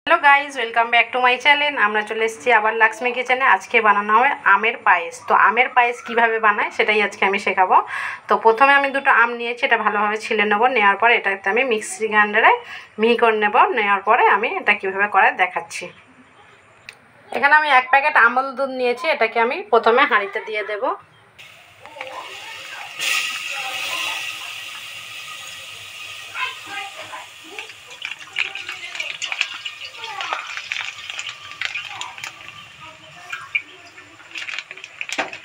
Hello guys welcome back to my channel. আমরা চলে এসেছি আবার লক্ষ্মী কিচেনে। আজকে বানানো হবে আমের পায়েস। তো আমের পায়েস কিভাবে বানায় সেটাই আজকে আমি শেখাবো। তো প্রথমে আমি দুটো আম নিয়েছি, এটা ভালোভাবে ছিলে নেব। নেওয়ার পরে এটাতে আমি মিক্সি গ্রাইন্ডারে মিহি করে নেব। নেওয়ার পরে আমি এটা কিভাবে করে দেখাচ্ছি। এখানে আমি 1 প্যাকেট আমল দুধ নিয়েছি, এটাকে আমি প্রথমে হাঁড়িতে দিয়ে দেব।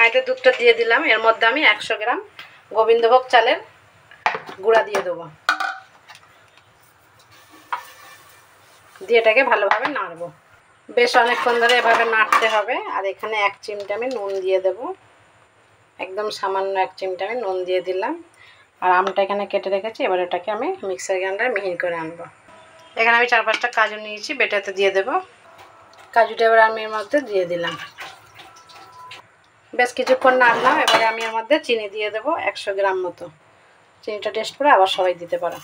হাঁড়িতে দুধটা দিয়ে দিলাম। এর মধ্যে আমি 100 গ্রাম গোবিন্দভোগ চালের গুঁড়া দিয়ে দেবো। দিয়ে এটাকে ভালোভাবে নাড়বো। বেশ অনেকক্ষণ ধরে এভাবে নাড়তে হবে। আর এখানে 1 চিমটা আমি নুন দিয়ে দেব, একদম সামান্য 1 চিমটা আমি নুন দিয়ে দিলাম। আর আমটা এখানে কেটে রেখেছি, এবার এটাকে আমি মিক্সার গ্রাইন্ডারে মিহি করে আনবো। এখানে আমি 4-5টা কাজু নিয়েছি, বেটাতে দিয়ে দেব। কাজুটা এবার আমি এর মধ্যে দিয়ে দিলাম। বেশ কিছুক্ষণ নাড়লাম। এবারে আমি এর মধ্যে চিনি দিয়ে দেব 100 গ্রাম মতো। চিনিটা টেস্ট করে আবার সবাই দিতে পারো।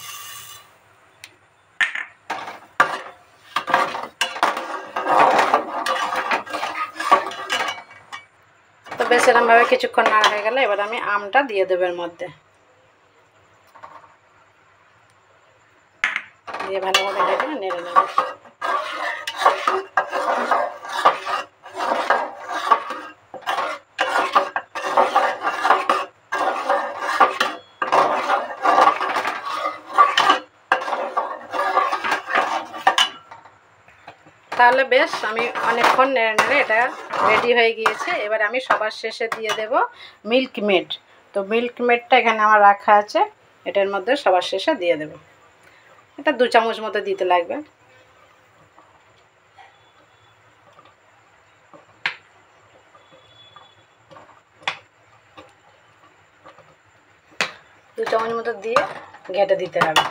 তো বেশ এরমভাবে কিছুক্ষণ নাড়া হয়ে গেলে এবার আমি আমটা দিয়ে দেবো এর মধ্যে। দিয়ে ভালোভাবে এটাকে নেড়ে নেব। তাহলে বেশ আমি অনেকক্ষণ নেড়ে নেড়ে এটা রেডি হয়ে গিয়েছে। এবার আমি সবার শেষে দিয়ে দেব মিল্ক মেড। তো মিল্ক মেডটা এখানে আমার রাখা আছে, এটার মধ্যে সবার শেষে দিয়ে দেব। এটা 2 চামচ মতো দিতে লাগবে। দু চামচ মতো দিয়ে ঘেটে দিতে হবে।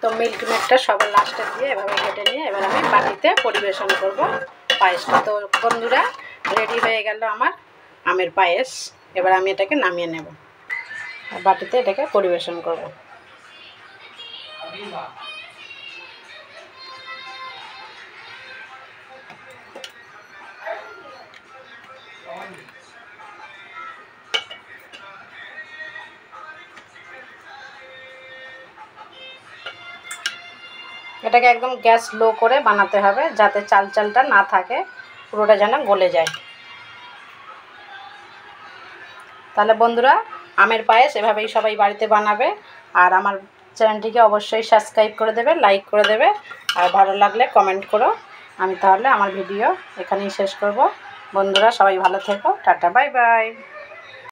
তো মিল্ক মেডটা সবার লাস্টে দিয়ে এভাবে ঘেটে নিয়ে এবার আমি বাটিতে পরিবেশন করব পায়েসটা। তো বন্ধুরা রেডি হয়ে গেল আমার আমের পায়েস। এবার আমি এটাকে নামিয়ে নেব আর বাটিতে এটাকে পরিবেশন করব। এটাকে একদম গ্যাস লো করে বানাতে হবে, যাতে চালটা না থাকে, পুরোটা যেন গলে যায়। তাহলে বন্ধুরা আমের পায়েস এভাবেই সবাই বাড়িতে বানাবে। আর আমার চ্যানেলটিকে অবশ্যই সাবস্ক্রাইব করে দেবে, লাইক করে দেবে, আর ভালো লাগলে কমেন্ট করো। আমি তাহলে আমার ভিডিও এখানেই শেষ করব। বন্ধুরা সবাই ভালো থেকো। Tata bye bye.